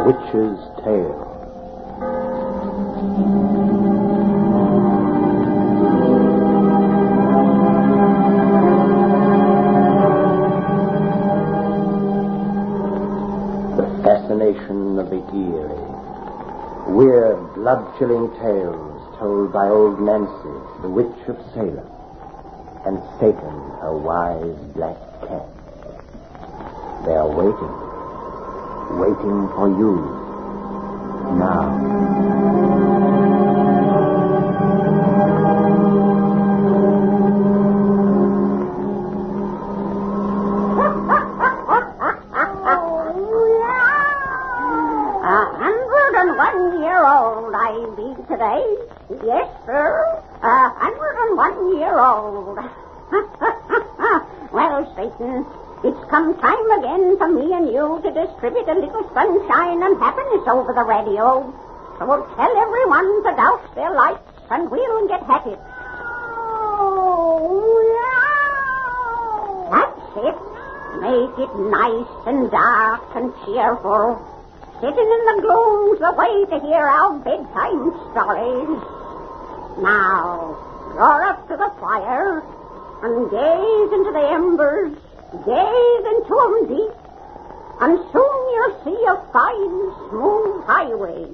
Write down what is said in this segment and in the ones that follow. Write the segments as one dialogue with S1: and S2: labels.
S1: Witch's Tale. The fascination of the eerie, weird, blood-chilling tales told by old Nancy, the Witch of Salem, and Satan, her wise black cat. They are waiting for you now.
S2: Today? Yes, sir. 101 year old. Well, Satan, it's come time again for me and you to distribute a little sunshine and happiness over the radio. So we'll tell everyone to douse their lights and we'll get at it. That's it. Make it nice and dark and cheerful. Sitting in the gloom's the way to hear our bedtime stories. Now, draw up to the fire and gaze into the embers. Gaze into 'em deep. And soon you'll see a fine, smooth highway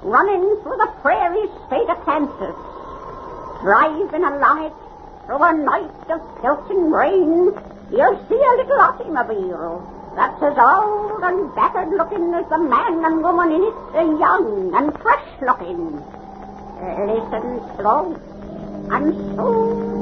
S2: running through the prairie state of Kansas. Driving along it through a night of pelting rain, you'll see a little automobile that's as old and battered-looking as the man and woman in it are young and fresh-looking. Listen slow, and soon...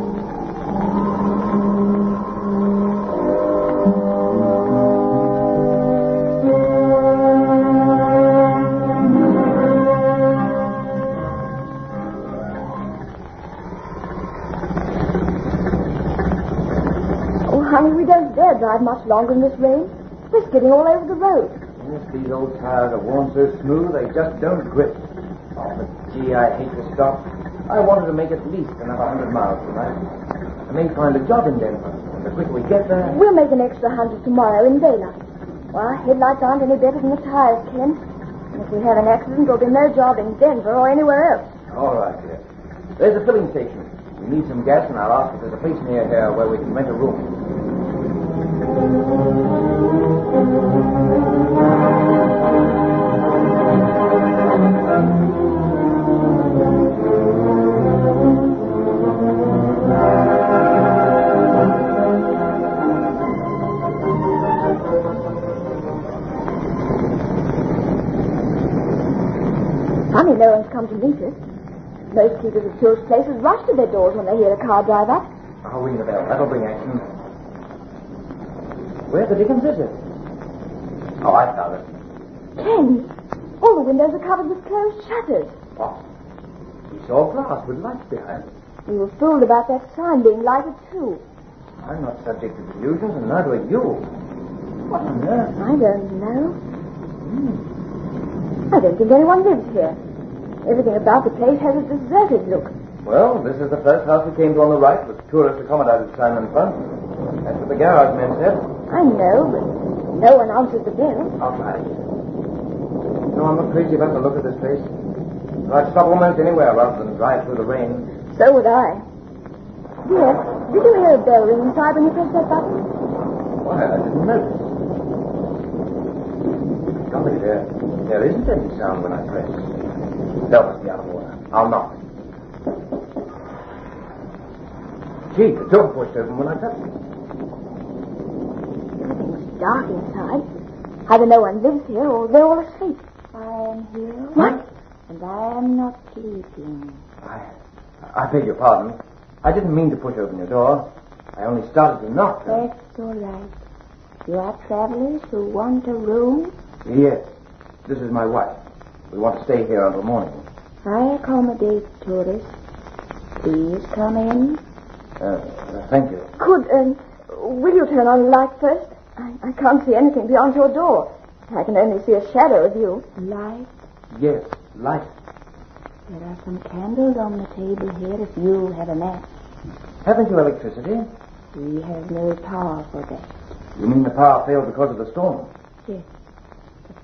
S3: Oh, honey, we don't dare drive much longer in this rain. It's getting all over the road.
S4: Yes, these old tires are worn so smooth they just don't grip. Oh, but gee, I hate to stop. I wanted to make at least another 100 miles tonight. I may find a job in Denver. And the quicker we get there...
S3: We'll make an extra 100 tomorrow in daylight. Well, our headlights aren't any better than the tires, Ken. And if we have an accident, there'll be no job in Denver or anywhere else.
S4: All right, dear. There's a filling station. We need some gas, and I'll ask if there's a place near here where we can rent a room.
S3: Funny no one's come to meet us. Most keepers of children's places rush to their doors when they hear a car drive up.
S4: I'll ring the bell. That'll bring action. Where the dickens is it? Oh, I found it.
S3: Ken, all the windows are covered with closed shutters.
S4: What? We saw glass with lights behind it.
S3: We were fooled about that sign being lighted too.
S4: I'm not subject to delusions, and neither are you. What on earth?
S3: I don't know. I don't think anyone lives here. Everything about the place has a deserted look.
S4: Well, this is the first house we came to on the right with tourist accommodated sign in front. That's what the garage man said.
S3: I know, but no one answered the bell.
S4: I'll try it. No, I'm not crazy about the look of this place. I'd stop almost anywhere rather than drive through the rain.
S3: So would I. Dear, did you hear a bell ring inside when you pressed that button?
S4: Why, I didn't notice. Golly, there isn't any sound when I press. Bell must be out of order. I'll knock. Gee, the door pushed open when I touched it.
S3: Everything's dark inside. Either no one lives here or they're all asleep. I am here.
S4: What?
S3: And I am not sleeping.
S4: I beg your pardon. I didn't mean to push open your door. I only started to knock.
S3: That's all right. You are travelers who want a room?
S4: Yes. This is my wife. We want to stay here until morning.
S3: I accommodate tourists. Please come in.
S4: Thank you.
S3: Will you turn on the light first? I can't see anything beyond your door. I can only see a shadow of you. Light?
S4: Yes, light.
S3: There are some candles on the table here if you have a match.
S4: Haven't you electricity?
S3: We have no power for that.
S4: You mean the power failed because of the storm?
S3: Yes. The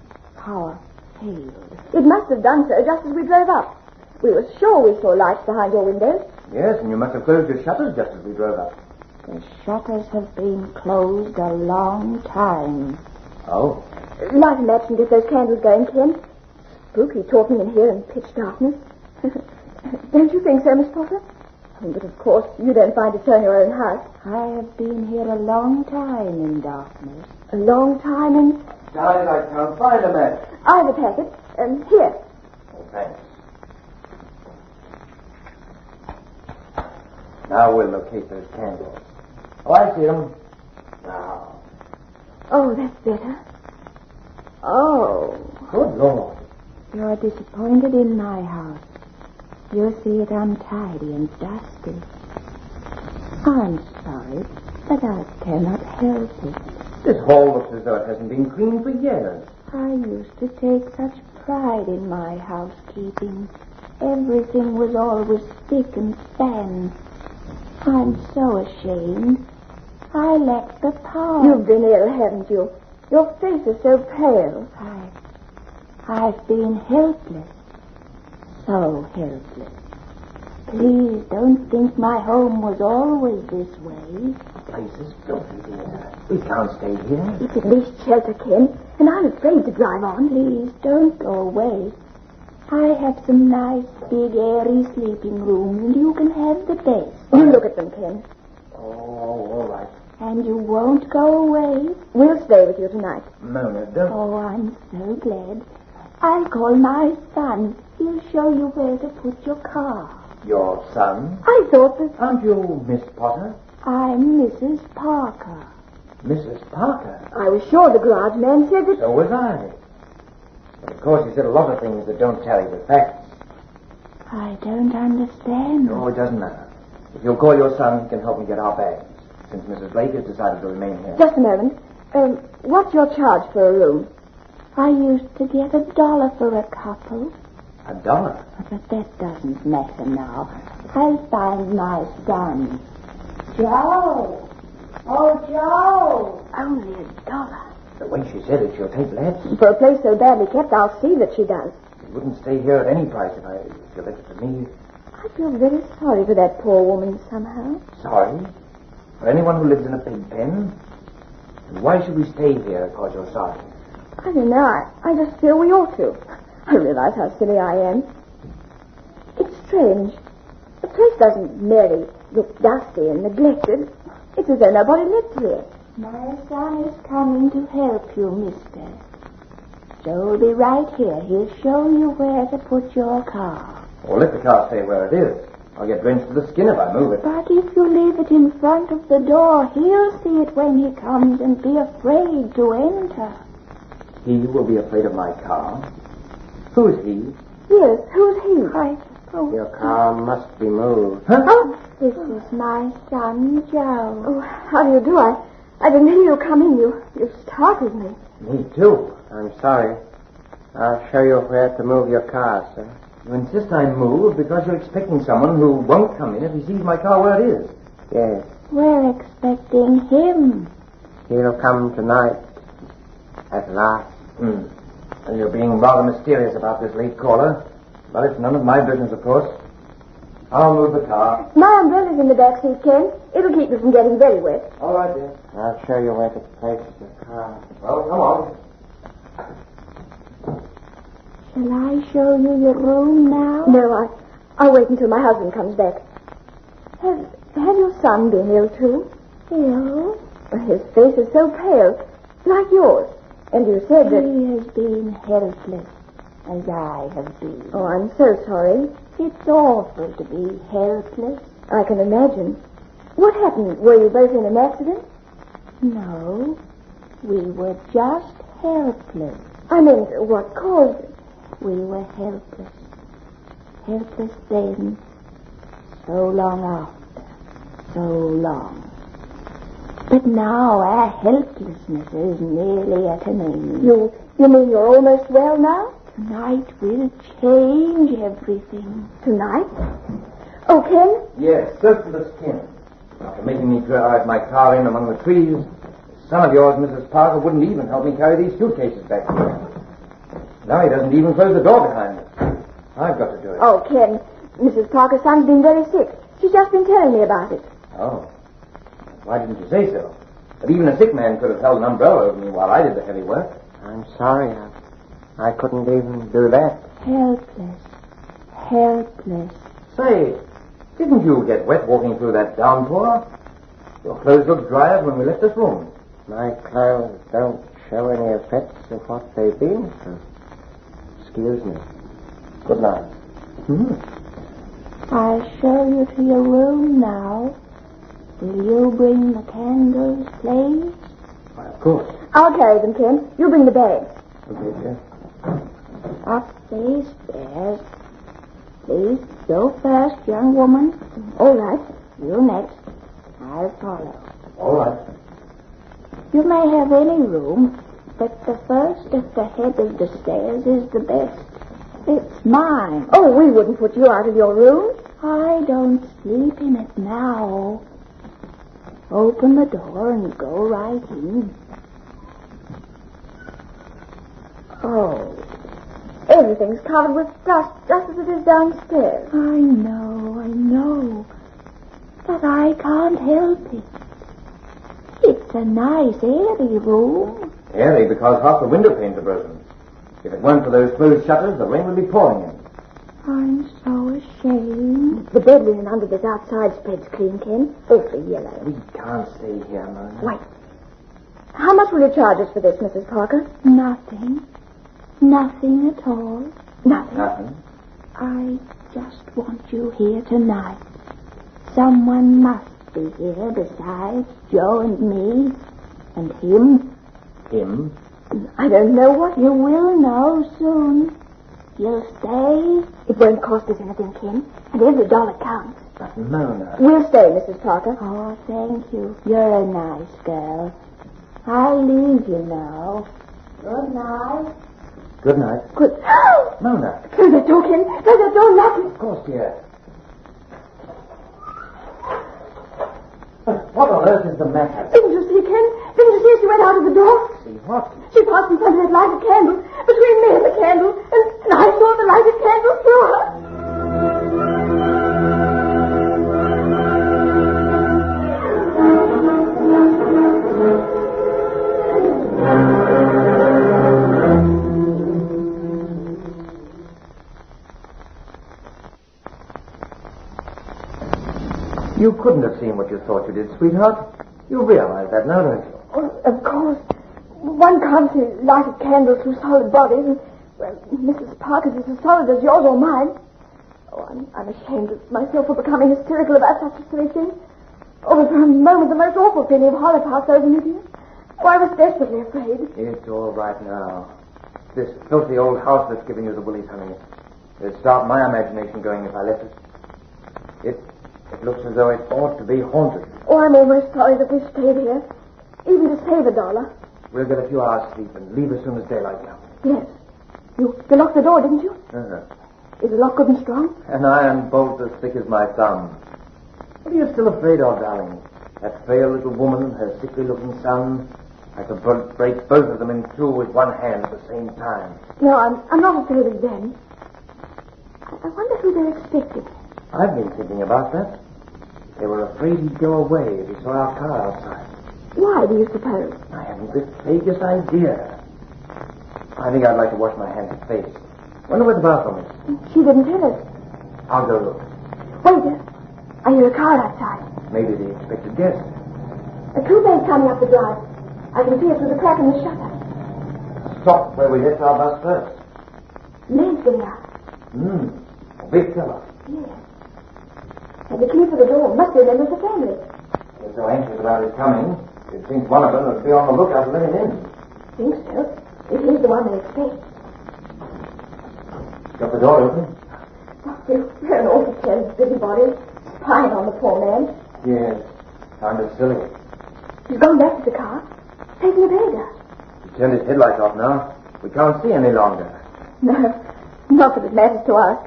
S3: power failed. It must have done so just as we drove up. We were sure we saw lights behind your windows.
S4: Yes, and you must have closed your shutters just as we drove up.
S5: The shutters have been closed a long time.
S4: Oh.
S3: Light a match and get those candles going, Ken. Spooky talking in here in pitch darkness. Don't you think so, Miss Potter? Oh, but of course, you don't find it so in your own house.
S5: I have been here a long time in darkness.
S3: A long time in...
S4: Guys, I can't find a match.
S3: I have a packet. Here.
S4: Oh, thanks. Now we'll locate those candles. Oh, I see them. Now.
S3: Oh, that's better. Oh.
S4: Good Lord.
S5: You're disappointed in my house. You see it untidy and dusty. I'm sorry, but I cannot help it.
S4: This hall looks as though it hasn't been cleaned for years.
S5: I used to take such pride in my housekeeping. Everything was always spick and span. I'm so ashamed. I lack the power.
S3: You've been ill, haven't you? Your face is so pale.
S5: I've been helpless. So helpless. Please don't think my home was always this way.
S4: The place is filthy here. We can't stay here.
S3: It's at least shelter, Ken, and I'm afraid to drive on.
S5: Please don't go away. I have some nice, big, airy sleeping rooms, and you can have the best.
S3: You look at them, Ken.
S4: Oh, all right.
S5: And you won't go away?
S3: We'll stay with you tonight.
S4: Mona, don't...
S5: Oh, I'm so glad. I'll call my son. He'll show you where to put your car.
S4: Your son?
S3: I thought that...
S4: Aren't you Miss Potter?
S5: I'm Mrs. Parker.
S4: Mrs. Parker?
S3: I was sure the garage man said that...
S4: So was I. But of course he said a lot of things that don't tally with facts.
S5: I don't understand.
S4: No, it doesn't matter. If you'll call your son, he can help me get our bags, since Mrs. Blake has decided to remain here.
S3: Just a moment. What's your charge for a room?
S5: I used to get $1 for a couple.
S4: $1?
S5: But that doesn't matter now. I'll find my son. Joe! Oh, Joe!
S3: Only $1.
S4: The way she said it, she'll take less.
S3: For a place so badly kept, I'll see that she does.
S4: She wouldn't stay here at any price if you left it to me.
S3: I feel very sorry for that poor woman somehow.
S4: Sorry? For anyone who lives in a pig pen? And why should we stay here because you're sorry?
S3: I don't know. I just feel we ought to. I realize how silly I am. It's strange. The place doesn't merely look dusty and neglected. It's as though nobody lived here.
S5: My son is coming to help you, mister. Joe will be right here. He'll show you where to put your car.
S4: Well, let the car stay where it is. I'll get drenched to the skin if I move it.
S5: But if you leave it in front of the door, he'll see it when he comes and be afraid to enter.
S4: He will be afraid of my car? Who is he?
S3: Yes, who's he?
S1: Your car must be moved.
S4: Huh?
S3: Oh,
S5: This is my son, Joe.
S3: oh, how do you do? I didn't hear you come in. You startled me.
S4: Me too.
S1: I'm sorry. I'll show you where to move your car, sir.
S4: You insist I move because you're expecting someone who won't come in if he sees my car where it is.
S1: Yes.
S5: We're expecting him.
S1: He'll come tonight. At last.
S4: And you're being rather mysterious about this late caller. But it's none of my business, of course. I'll move the car.
S3: My umbrella's in the back seat, Ken. It'll keep you from getting very wet.
S4: All right, dear.
S1: I'll show you where to place your car.
S4: Well, come on.
S5: Shall I show you your room now?
S3: No, I'll wait until my husband comes back. Have your son been ill, too?
S5: Ill?
S3: His face is so pale, like yours. And you said that...
S5: He has been helpless, as I have been.
S3: Oh, I'm so sorry.
S5: It's awful to be helpless.
S3: I can imagine. What happened? Were you both in an accident?
S5: No, we were just helpless.
S3: I mean, what caused it?
S5: We were helpless. Helpless then, so long after, so long. But now our helplessness is nearly at an end.
S3: You mean you're almost well now?
S5: Tonight will change everything.
S3: Tonight? Oh, Ken?
S4: Yes, soaked to the skin. After making me drive my car in among the trees, the son of yours, Mrs. Parker, wouldn't even help me carry these suitcases back here. Now he doesn't even close the door behind us. I've got to do it.
S3: Oh, Ken, Mrs. Parker's son's been very sick. She's just been telling me about it.
S4: Oh. Why didn't you say so? But even a sick man could have held an umbrella over me while I did the heavy work.
S1: I'm sorry. I couldn't even do that.
S5: Helpless. Helpless.
S4: Say, didn't you get wet walking through that downpour? Your clothes looked drier when we left this room.
S1: My clothes don't show any effects of what they've been through. Excuse me. Good night.
S5: I'll show you to your room now. Will you bring the candles, please?
S4: Why, of course.
S3: I'll carry them, Ken. You bring the bags.
S4: Okay, dear.
S5: Up these stairs. Please go first, young woman.
S3: All right.
S5: You next. I'll follow.
S4: All right.
S5: You may have any room, but the first at the head of the stairs is the best. It's mine.
S3: Oh, we wouldn't put you out of your room.
S5: I don't sleep in it now. Open the door and go right in.
S3: Oh, everything's covered with dust, just as it is downstairs.
S5: I know. But I can't help it. It's a nice, airy room.
S4: Airy because half the window panes are broken. If it weren't for those closed shutters, the rain would be pouring in.
S5: I'm so ashamed.
S3: The bed linen under this outside spread's clean, Ken. Awfully yellow.
S4: We can't stay here, Mona.
S3: Wait. How much will you charge us for this, Mrs. Parker?
S5: Nothing. Nothing at all.
S4: Nothing.
S5: I just want you here tonight. Someone must be here besides Joe and me. And him.
S4: Him?
S3: I don't know what.
S5: You will know soon. You'll stay?
S3: It won't cost us anything, Ken. And every dollar counts.
S4: But Mona.
S3: We'll stay, Mrs. Parker.
S5: Oh, thank you. You're a nice girl. I'll leave you now. Good night.
S4: Good night.
S3: Good.
S4: Mona.
S3: Close that door, Ken. Close that door, lock it.
S4: Of course, dear. What on earth is the matter?
S3: Didn't you see, Ken? Didn't you see as she went out of the door?
S4: See what?
S3: She passed in front of that lighted candle, between me and the candle, and I saw the lighted candle through her.
S4: You couldn't have seen what you thought you did, sweetheart. You realize that now, don't you?
S3: Oh, of course. One can't see lighted candles through solid bodies, and, well, Mrs. Parker's is as solid as yours or mine. Oh, I'm ashamed of myself for becoming hysterical about such a silly thing. Oh, for a moment, the most awful feeling of horror passed over me, dear. Oh, I was desperately afraid.
S4: It's all right now. This filthy old house that's giving you the willies, honey. It'd start my imagination going if I left it. It looks as though it ought to be haunted.
S3: Oh, I'm almost sorry that we stayed here, even to save a dollar.
S4: We'll get a few hours sleep and leave as soon as daylight comes.
S3: Yes. You locked the door, didn't you?
S4: Uh-huh.
S3: Is the lock good and strong?
S4: An iron bolt as thick as my thumb. What are you still afraid of, darling? That frail little woman, her sickly-looking son. I could break both of them in two with one hand at the same time.
S3: No, I'm not afraid of them. I wonder who they're expecting.
S4: I've been thinking about that. They were afraid he'd go away if he saw our car outside.
S3: Why, do you suppose?
S4: I haven't the vaguest idea. I think I'd like to wash my hands and face. Wonder where the bathroom is.
S3: She didn't tell us.
S4: I'll go look.
S3: Wait, I hear a car outside.
S4: Maybe the expected guest.
S3: A coupe's coming up the drive. I can see it through the crack in the shutter.
S4: Stop where we left our bus first.
S3: Legs getting out.
S4: A big fella.
S3: Yes. And the key for the door must be a member of the family.
S4: They're so anxious about his coming, you'd think one of them would be on the lookout to let him in.
S3: Think so. If he's the one they expect.
S4: Got the door open?
S3: We're an awful set of busybodies, spying on the poor man.
S4: Yes. Kind of silly.
S3: He's gone back to the car, taking a bag out.
S4: He turned his headlights off now. We can't see any longer.
S3: No, not that it matters to us.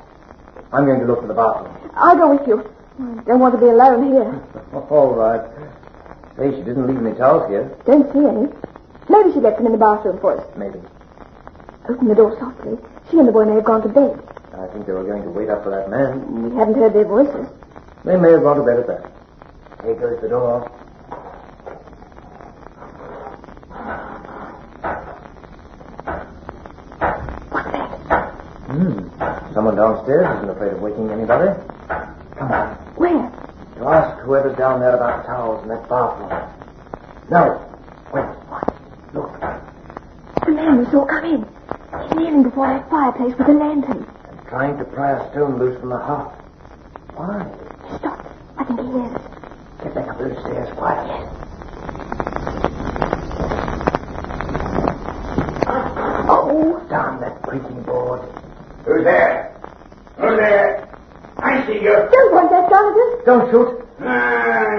S4: I'm going to look for the bathroom.
S3: I'll go with you. I don't want to be alone here.
S4: All right. Say, she didn't leave any towels here.
S3: Don't see any. Maybe she left them in the bathroom for us.
S4: Maybe.
S3: Open the door softly. She and the boy may have gone to bed.
S4: I think they were going to wait up for that man.
S3: We haven't heard their voices.
S4: They may have gone to bed at that. Here goes the door.
S3: What's that?
S4: Someone downstairs isn't afraid of waking anybody. Come on.
S3: Where?
S4: To ask whoever's down there about the towels in that bathroom. No. Wait. What? Look.
S3: The man we saw come in. He's kneeling before that fireplace with a lantern.
S4: And trying to pry a stone loose from the hearth. Why?
S3: Stop. I think he hears us.
S4: Get back up those stairs quiet.
S3: Yes.
S4: Oh, darn that creaking board.
S6: Who's there? Who's there? I see you.
S3: Don't want that, Jonathan.
S4: Don't shoot.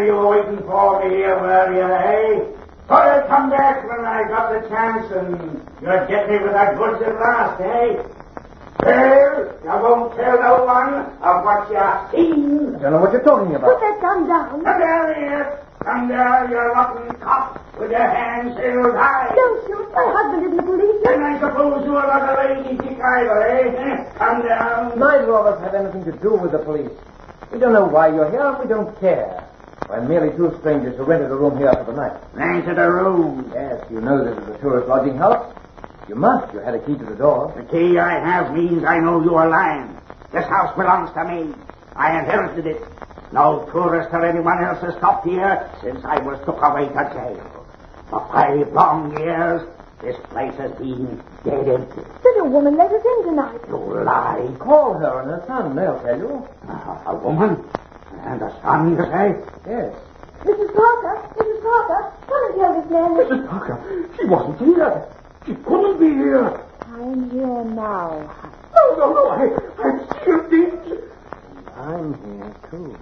S6: You were waiting for me here, were you, eh? Thought I'd come back when I got the chance, and you'd get me with that goods at last, eh? Well, you won't tell no one of what you've seen.
S4: I don't know what you're talking
S3: Put
S4: about.
S3: that gun down.
S6: Come there, here. Come there, you rotten cop, with your hands held high.
S3: Don't shoot. My husband isn't a policeman.
S6: And I suppose you are not a lady dick either, eh? Come down.
S4: Neither of us have anything to do with the police. We don't know why you're here, and we don't care. We're merely two strangers who rented a room here for the night.
S6: Rented a room.
S4: Yes, you know this is a tourist lodging house. You must. You had a key to the door.
S6: The key I have means I know you are lying. This house belongs to me. I inherited it. No tourist or anyone else has stopped here since I was took away to jail. For 5 long years, this place has been dead empty.
S3: But a woman let us in tonight.
S6: You lie.
S4: Call her and her son. They'll tell you.
S6: A woman? And a son, you say?
S4: Yes.
S3: Mrs. Parker, come and tell this man that...
S6: Mrs. Parker, she wasn't here. She couldn't be here.
S3: I'm here now.
S6: No, I'm still dead.
S4: I'm here, too.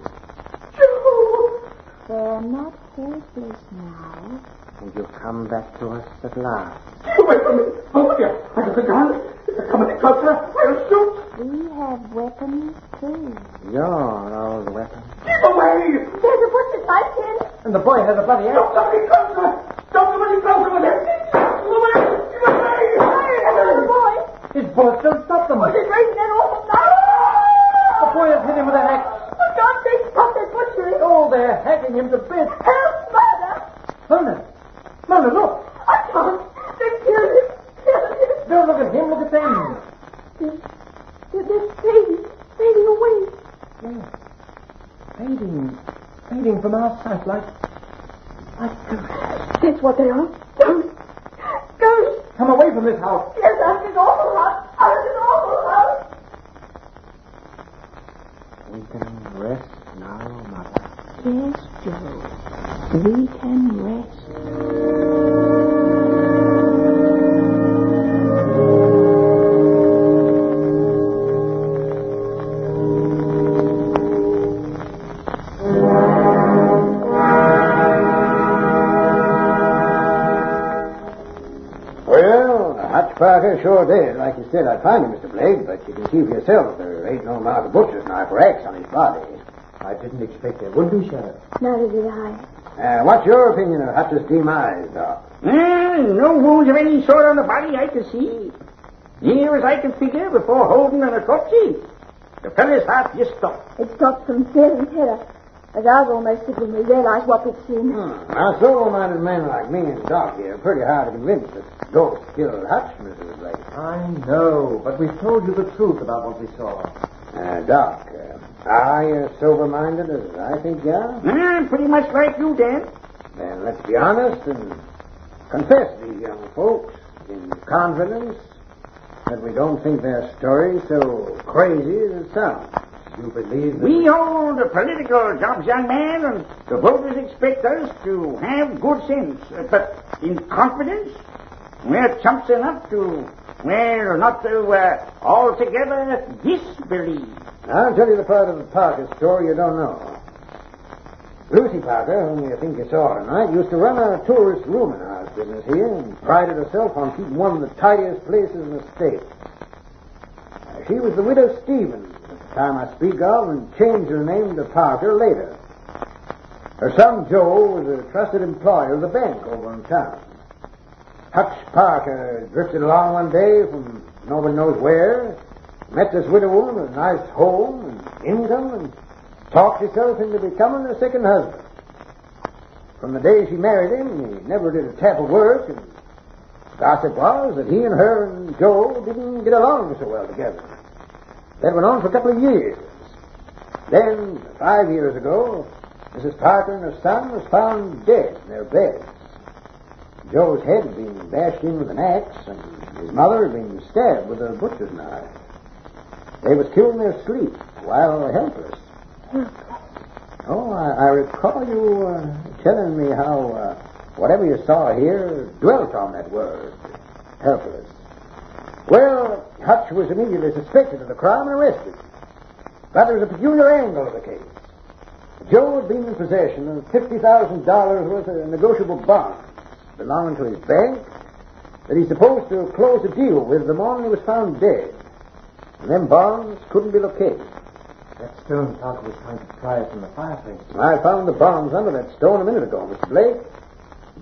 S6: Joe!
S3: They're not helpless now.
S4: And you've come back to us at last.
S6: Get away from me. Oh, yeah. I got the gun. If they come any closer, I'll shoot.
S3: We have weapons, too.
S4: Your old weapon.
S6: Keep away.
S3: There's a butcher's knife, Ken.
S4: And the boy has a bloody axe.
S6: Don't come any closer. Don't come any closer with him. Keep away. Keep away.
S3: There's the boy.
S4: His bullets don't stop them.
S3: He's raising that awful knife.
S4: The boy has hit him with an axe.
S3: For God's sake, stop that butchery.
S4: Oh, they're hacking him to bits.
S3: Help, mother.
S4: Mother, look.
S3: I can't. They've killed him.
S4: Don't look at him, look at them.
S3: They're fading away.
S4: Yes. Fading from our sight like ghosts.
S3: That's what they are. Ghosts.
S4: Come away from this house.
S3: Yes, out of this awful house. Out of this awful house.
S4: We can rest now, Mother.
S5: Yes, Joe. We can rest.
S7: Parker sure did. Like you said, I'd find him, Mr. Blake, but you can see for yourself there ain't no mark of butcher's knife or axe on his body.
S4: I didn't expect there would be, Sheriff.
S3: Neither did I.
S7: What's your opinion of Hutch's demise, Doc?
S6: No wounds of any sort on the body I can see. Near as I can figure before holding an autopsy. The fellow's heart just stopped.
S3: It stopped from fear and terror, as ours almost did when we realized what we'd seen.
S7: Now, sober-minded men like me and Doc here are pretty hard to convince that ghosts killed Hutch, Mrs. Blake.
S4: I know, but we've told you the truth about what we saw.
S7: Doc, are you sober-minded as I think you are?
S6: Pretty much like you, Dan.
S7: Then let's be honest and confess these young folks in confidence that we don't think their story so crazy as it sounds. You believe that...
S6: We hold the political jobs, young man, and the voters expect us to have good sense. But in confidence, we're chumps enough to, well, not to altogether disbelieve.
S7: I'll tell you the part of the Parker story you don't know. Lucy Parker, whom you think you saw tonight, used to run a tourist rooming house business here and prided herself on keeping one of the tidiest places in the state. She was the widow Stevens at the time I speak of and changed her name to Parker later. Her son Joe was a trusted employee of the bank over in town. Hutch Parker drifted along one day from nobody knows where, met this widow woman with a nice home and income, and talked herself into becoming a second husband. From the day she married him, he never did a tap of work, and gossip was that he and her and Joe didn't get along so well together. That went on for a couple of years. Then, 5 years ago, Mrs. Parker and her son was found dead in their beds. Joe's head had been bashed in with an axe, and his mother had been stabbed with a butcher's knife. They was killed in their sleep while helpless. Oh, I recall you telling me how whatever you saw here dwelt on that word, helpless. Well, Hutch was immediately suspected of the crime and arrested. But there was a peculiar angle of the case. Joe had been in possession of $50,000 worth of negotiable bonds belonging to his bank that he's supposed to close a deal with the morning he was found dead. And them bonds couldn't be located.
S4: That stone Parker was trying to pry from the fireplace.
S7: I found the bonds under that stone a minute ago, Mr. Blake,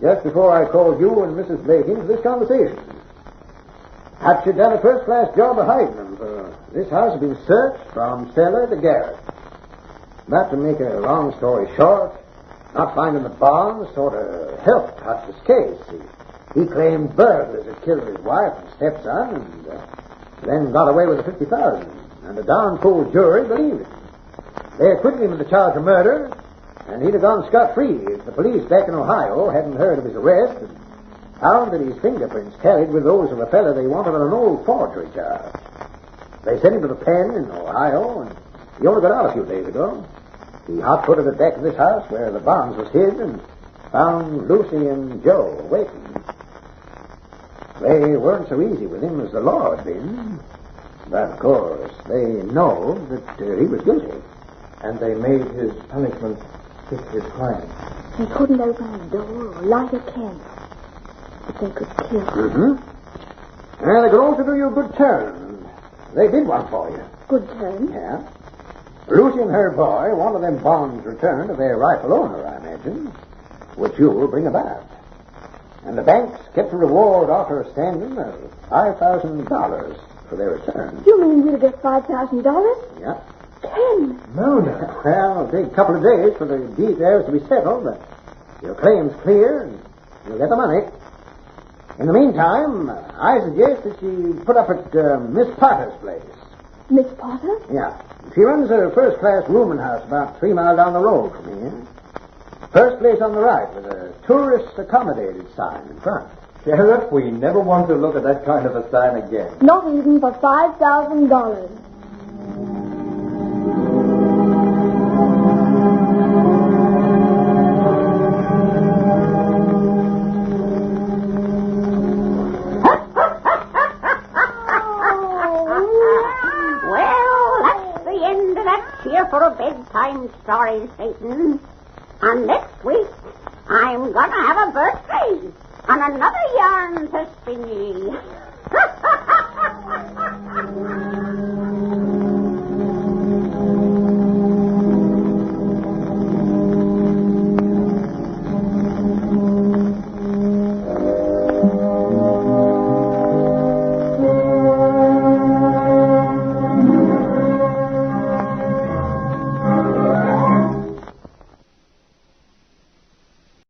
S7: just before I called you and Mrs. Blake into this conversation. Hutch had done a first-class job of hiding them, for this house had been searched from cellar to garret. But to make a long story short, not finding the bonds sort of helped Hutch's case. He claimed burglars had killed his wife and stepson, and then got away with the $50,000. And the darn fool jury believed him. They acquitted him of the charge of murder, and he'd have gone scot-free if the police back in Ohio hadn't heard of his arrest and found that his fingerprints tallied with those of a fella they wanted on an old forgery charge. They sent him to the pen in Ohio, and he only got out a few days ago. He hot-footed it back to this house where the bonds was hid and found Lucy and Joe waiting. They weren't so easy with him as the law had been. But, of course, they know that he was guilty.
S4: And they made his punishment fit his crime.
S3: They couldn't open a door or light a candle. But they could kill.
S7: Mm-hmm. And they could also do you a good turn. They did one for you.
S3: Good turn?
S7: Yeah. Lucy and her boy wanted them bonds returned to their rightful owner, I imagine, which you will bring about. And the banks kept a reward offer standing of $5,000 for their return.
S3: You mean we'll get $5,000?
S7: Yeah.
S3: Ken!
S4: No.
S7: Well, it'll take a couple of days for the details to be settled, but your claim's clear, and you'll get the money. In the meantime, I suggest that you put up at Miss Potter's place.
S3: Miss Potter?
S7: Yeah. She runs a first-class rooming house about 3 miles down the road from here. First place on the right with a tourist-accommodated sign in front.
S4: Sheriff, we never want to look at that kind of a sign again.
S3: Not even for $5,000.
S2: For bedtime stories, Satan. And next week, I'm gonna have a birthday and another yarn to spin ye.